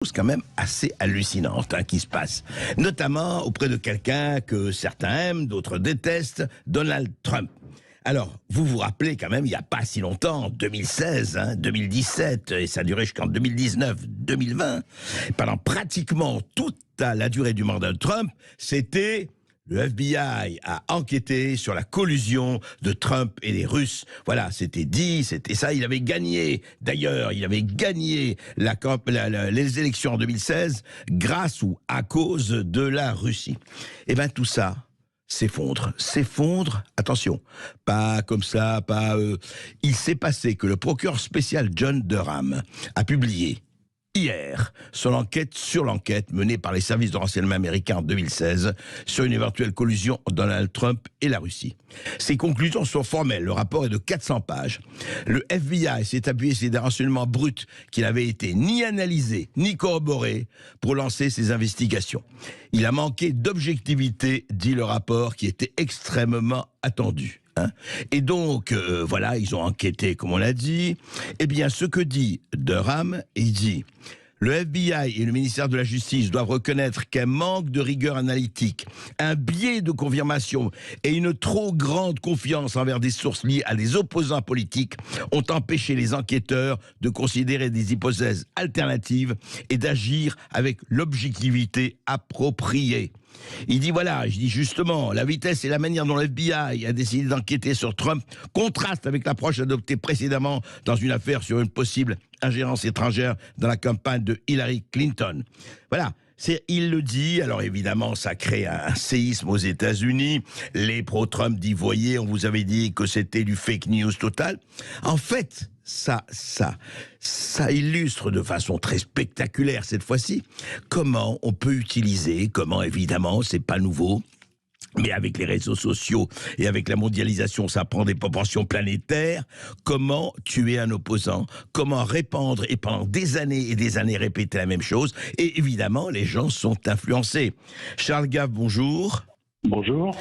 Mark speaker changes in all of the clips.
Speaker 1: choses quand même assez hallucinantes qui se passent. Notamment auprès de quelqu'un que certains aiment, d'autres détestent, Donald Trump. Alors, vous vous rappelez quand même, il n'y a pas si longtemps, 2016, 2017, et ça a duré jusqu'en 2019, 2020, pendant pratiquement toute la durée du mandat de Trump, c'était... Le FBI a enquêté sur la collusion de Trump et des Russes. Voilà, c'était dit, c'était ça. Il avait gagné, d'ailleurs, il avait gagné les élections en 2016 grâce ou à cause de la Russie. Eh bien, tout ça s'effondre. Attention, pas comme ça, pas... Il s'est passé que le procureur spécial John Durham a publié hier sur l'enquête menée par les services de renseignement américains en 2016 sur une éventuelle collusion entre Donald Trump et la Russie. Ces conclusions sont formelles. Le rapport est de 400 pages. Le FBI s'est appuyé sur des renseignements bruts qui n'avaient été ni analysés ni corroborés pour lancer ses investigations. Il a manqué d'objectivité, dit le rapport, qui était extrêmement attendu. Et donc, voilà, ils ont enquêté, comme on l'a dit. Eh bien, ce que dit Durham, il dit... Le FBI et le ministère de la Justice doivent reconnaître qu'un manque de rigueur analytique, un biais de confirmation et une trop grande confiance envers des sources liées à des opposants politiques ont empêché les enquêteurs de considérer des hypothèses alternatives et d'agir avec l'objectivité appropriée. Il dit voilà, je dis justement, la vitesse et la manière dont le FBI a décidé d'enquêter sur Trump contrastent avec l'approche adoptée précédemment dans une affaire sur une possible ingérence étrangère dans la campagne de Hillary Clinton. Voilà. Il le dit, alors évidemment ça crée un séisme aux États-Unis. Les pro-Trump disent, voyez, on vous avait dit que c'était du fake news total. En fait, ça illustre de façon très spectaculaire cette fois-ci comment on peut utiliser, comment évidemment, c'est pas nouveau, mais avec les réseaux sociaux et avec la mondialisation, ça prend des proportions planétaires. Comment tuer un opposant, comment répandre et pendant des années et des années répéter la même chose. Et évidemment, les gens sont influencés. Charles Gave, bonjour.
Speaker 2: Bonjour.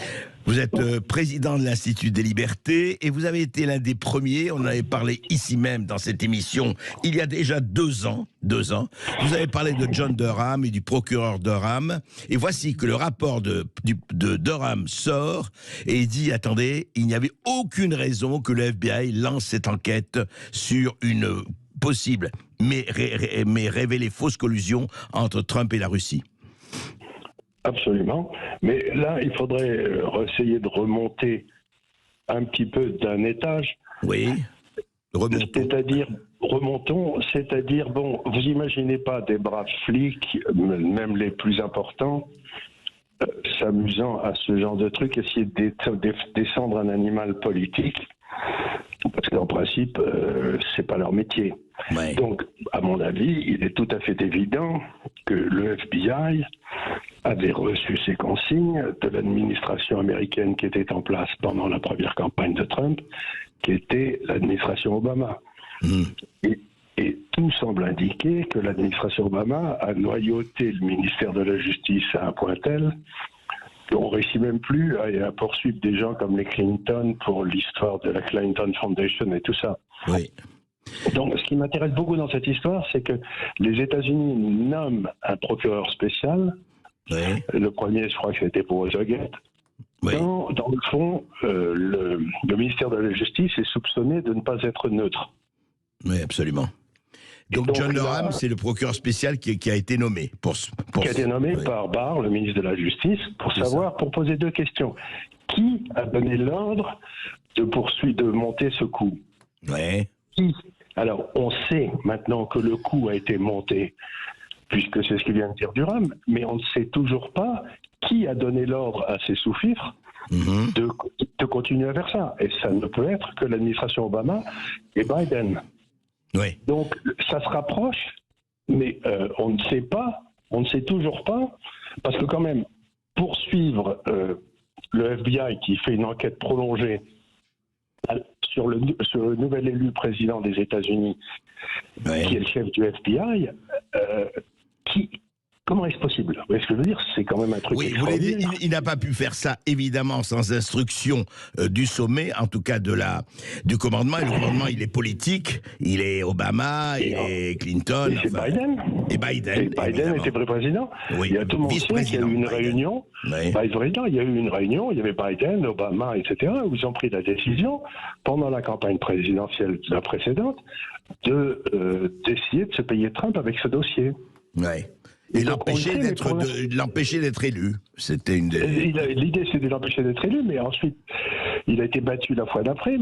Speaker 1: Vous êtes président de l'Institut des Libertés et vous avez été l'un des premiers, on en avait parlé ici même dans cette émission, il y a déjà 2 ans. Vous avez parlé de John Durham et du procureur Durham. Et voici que le rapport de Durham sort et il dit, attendez, il n'y avait aucune raison que le FBI lance cette enquête sur une possible, mais révélée fausse collusion entre Trump et la Russie.
Speaker 2: Absolument. Mais là, il faudrait essayer de remonter un petit peu d'un étage.
Speaker 1: Oui.
Speaker 2: C'est-à-dire, bon, vous imaginez pas des braves flics, même les plus importants, s'amusant à ce genre de truc, essayer de descendre un animal politique, parce qu'en principe, c'est pas leur métier.
Speaker 1: Ouais.
Speaker 2: Donc, à mon avis, il est tout à fait évident que le FBI avait reçu ces consignes de l'administration américaine qui était en place pendant la première campagne de Trump, qui était l'administration Obama. Et tout semble indiquer que l'administration Obama a noyauté le ministère de la Justice à un point tel qu'on ne réussit même plus à poursuivre des gens comme les Clinton pour l'histoire de la Clinton Foundation et tout ça.
Speaker 1: Oui.
Speaker 2: Donc, ce qui m'intéresse beaucoup dans cette histoire, c'est que les États-Unis nomment un procureur spécial.
Speaker 1: Oui.
Speaker 2: Le premier, je crois que c'était pour Watergate.
Speaker 1: Oui.
Speaker 2: Dans le fond, le ministère de la Justice est soupçonné de ne pas être neutre.
Speaker 1: Oui, absolument. Donc John Durham, c'est le procureur spécial qui a été nommé.
Speaker 2: Qui a été nommé par Barr, le ministre de la Justice, pour poser 2 questions. Qui a donné l'ordre de monter ce coup?
Speaker 1: Ouais.
Speaker 2: Qui? Alors, on sait maintenant que le coup a été monté, puisque c'est ce que vient de dire Durham, mais on ne sait toujours pas qui a donné l'ordre à ces sous-fifres de continuer à faire ça. Et ça ne peut être que l'administration Obama et Biden.
Speaker 1: Oui.
Speaker 2: Donc, ça se rapproche, mais on ne sait pas, on ne sait toujours pas, parce que quand même, poursuivre le FBI qui fait une enquête prolongée sur le nouvel élu président des États-Unis, qui est le chef du FBI, Comment est-ce possible? Vous voyez ce que je veux dire? C'est quand même un truc.
Speaker 1: Oui, vous voulez dire, il n'a pas pu faire ça, évidemment, sans instruction du sommet, en tout cas du commandement. Et le commandement, il est politique. Il est Obama, il est Clinton.
Speaker 2: Et c'est Biden.
Speaker 1: Et Biden.
Speaker 2: Et Biden était président.
Speaker 1: Oui,
Speaker 2: Il y a tout le monde sait qu'il y a eu une réunion.
Speaker 1: Oui.
Speaker 2: Vice-président, il y a eu une réunion. Il y avait Biden, Obama, etc. Où ils ont pris la décision, pendant la campagne présidentielle la précédente, d'essayer de se payer Trump avec ce dossier.
Speaker 1: Oui. Et l'empêcher d'être élu. C'était une des...
Speaker 2: L'idée, c'est de l'empêcher d'être élu, mais ensuite, il a été battu la fois d'après.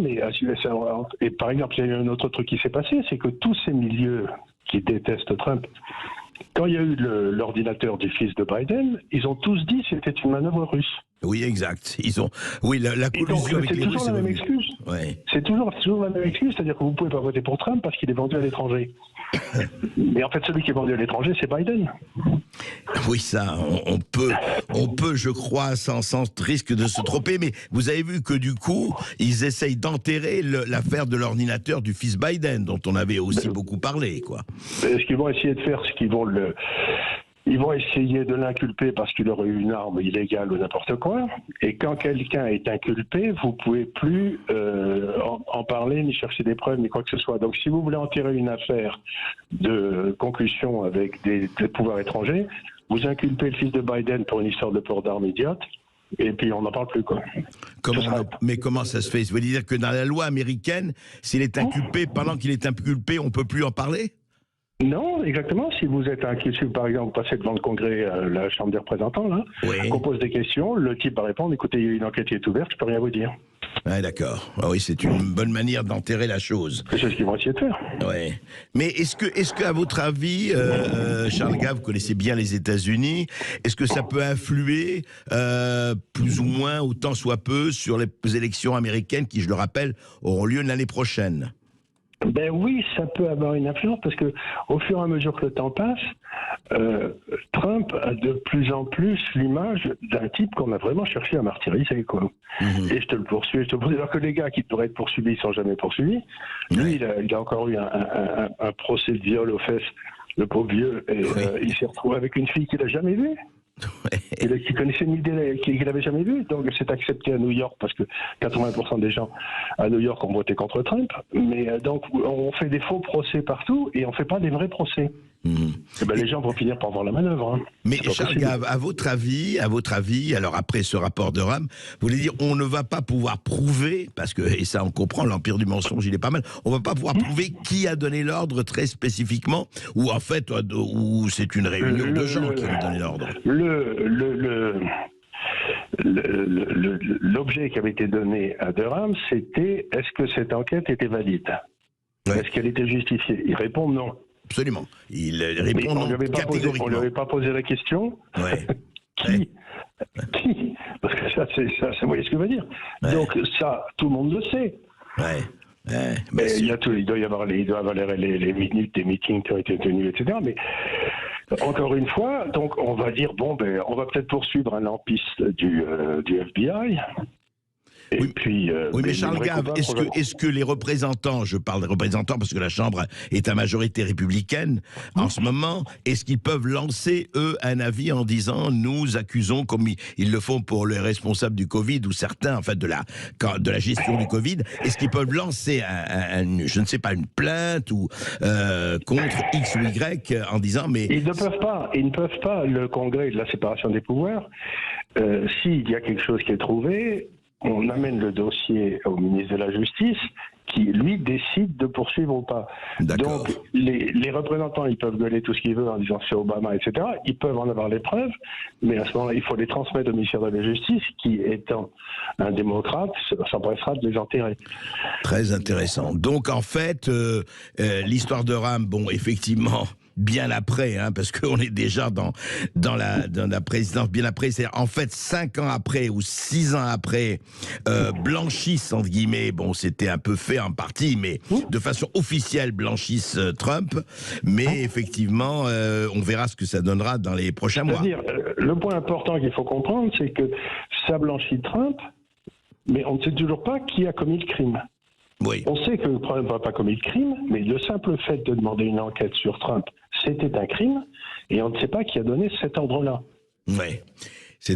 Speaker 2: Et par exemple, il y a eu un autre truc qui s'est passé, c'est que tous ces milieux qui détestent Trump, quand il y a eu l'ordinateur du fils de Biden, ils ont tous dit que c'était une manœuvre russe.
Speaker 1: Oui, exact. La collusion avec les Russes.
Speaker 2: C'est toujours la même excuse.
Speaker 1: Ouais.
Speaker 2: C'est toujours la même excuse, c'est-à-dire que vous ne pouvez pas voter pour Trump parce qu'il est vendu à l'étranger. Mais en fait, celui qui est vendu à l'étranger, c'est Biden.
Speaker 1: Oui, ça, on peut, je crois, sans risque de se tromper, mais vous avez vu que du coup, ils essayent d'enterrer l'affaire de l'ordinateur du fils Biden, dont on avait aussi beaucoup parlé, quoi.
Speaker 2: Ce qu'ils vont essayer de faire, c'est qu'ils vont ils vont essayer de l'inculper parce qu'il aurait eu une arme illégale ou n'importe quoi. Et quand quelqu'un est inculpé, vous ne pouvez plus en parler, ni chercher des preuves, ni quoi que ce soit. Donc si vous voulez enterrer une affaire de concussion avec des pouvoirs étrangers, vous inculpez le fils de Biden pour une histoire de port d'armes idiote. Et puis on n'en parle plus, quoi.
Speaker 1: Mais comment ça se fait? Vous voulez dire que dans la loi américaine, s'il est inculpé, pendant qu'il est inculpé, on ne peut plus en parler?
Speaker 2: Non, exactement. Si vous êtes inculpé, par exemple, vous passez devant le Congrès, la Chambre des représentants, là,
Speaker 1: oui.
Speaker 2: On pose des questions, le type va répondre, écoutez, il y a une enquête qui est ouverte, je peux rien vous dire.
Speaker 1: Ah, d'accord. Ah, oui, c'est une bonne manière d'enterrer la chose.
Speaker 2: C'est ce qu'ils vont essayer de faire.
Speaker 1: Oui. Mais est-ce que, à votre avis, Charles Gave, vous connaissez bien les États-Unis, est-ce que ça peut influer plus ou moins, autant soit peu, sur les élections américaines qui, je le rappelle, auront lieu l'année prochaine?
Speaker 2: Ben oui, ça peut avoir une influence parce que au fur et à mesure que le temps passe, Trump a de plus en plus l'image d'un type qu'on a vraiment cherché à martyriser, quoi. Et je te le poursuis, alors que les gars qui devraient être poursuivis ne sont jamais poursuivis. Lui, il a encore eu un procès de viol aux fesses, le pauvre vieux, et il s'est retrouvé avec une fille qu'il n'a jamais vue. Qui connaissait une idée qu'il n'avait jamais vue, donc c'est accepté à New York parce que 80% des gens à New York ont voté contre Trump, mais donc on fait des faux procès partout et on ne fait pas des vrais procès. Et ben les gens vont finir par voir la manœuvre. Hein.
Speaker 1: Mais Charles Gave, à votre avis, alors après ce rapport de Rame, vous voulez dire on ne va pas pouvoir prouver, parce que, et ça on comprend, l'empire du mensonge il est pas mal, on ne va pas pouvoir prouver qui a donné l'ordre très spécifiquement, ou en fait, ou c'est une réunion de gens qui ont donné l'ordre.
Speaker 2: L'objet qui avait été donné à Durham, c'était est-ce que cette enquête était valide? Est-ce qu'elle était justifiée? Il répond non.
Speaker 1: Absolument. Il répond non catégoriquement.
Speaker 2: On ne lui avait pas posé la question.
Speaker 1: Ouais.
Speaker 2: Qui Parce que ça, vous voyez ce que je veux dire. Donc ça, tout le monde le sait. Mais il doit y avoir les minutes des meetings qui ont été tenus, etc. Mais encore une fois, donc on va dire on va peut-être poursuivre un lampiste du FBI.
Speaker 1: Oui, puis, mais Charles Gave, est-ce que les représentants, je parle des représentants parce que la Chambre est à majorité républicaine en ce moment, est-ce qu'ils peuvent lancer, eux, un avis en disant nous accusons, comme ils le font pour les responsables du Covid ou certains, en fait, de la gestion du Covid, est-ce qu'ils peuvent lancer je ne sais pas, une plainte ou contre X ou Y en disant mais... Ils
Speaker 2: ne peuvent pas, le Congrès de la séparation des pouvoirs, s'il y a quelque chose qui est trouvé, on amène le dossier au ministre de la Justice qui, lui, décide de poursuivre ou pas. Donc, les représentants, ils peuvent gueuler tout ce qu'ils veulent en disant c'est Obama, etc. Ils peuvent en avoir les preuves, mais à ce moment-là, il faut les transmettre au ministère de la Justice qui, étant un démocrate, s'empressera de les enterrer. Très
Speaker 1: intéressant. Donc, en fait, l'histoire de Rame, bon, effectivement... bien après, hein, parce qu'on est déjà dans la présidence bien après, c'est en fait 5 ans après ou 6 ans après blanchissent, entre guillemets, bon c'était un peu fait en partie, mais de façon officielle blanchissent Trump, mais effectivement on verra ce que ça donnera dans les prochains mois.
Speaker 2: C'est-à-dire, le point important qu'il faut comprendre, c'est que ça blanchit Trump, mais on ne sait toujours pas qui a commis le crime.
Speaker 1: Oui.
Speaker 2: On sait que Trump n'a pas commis le crime, mais le simple fait de demander une enquête sur Trump, c'était un crime. Et on ne sait pas qui a donné cet ordre-là.
Speaker 1: Ouais.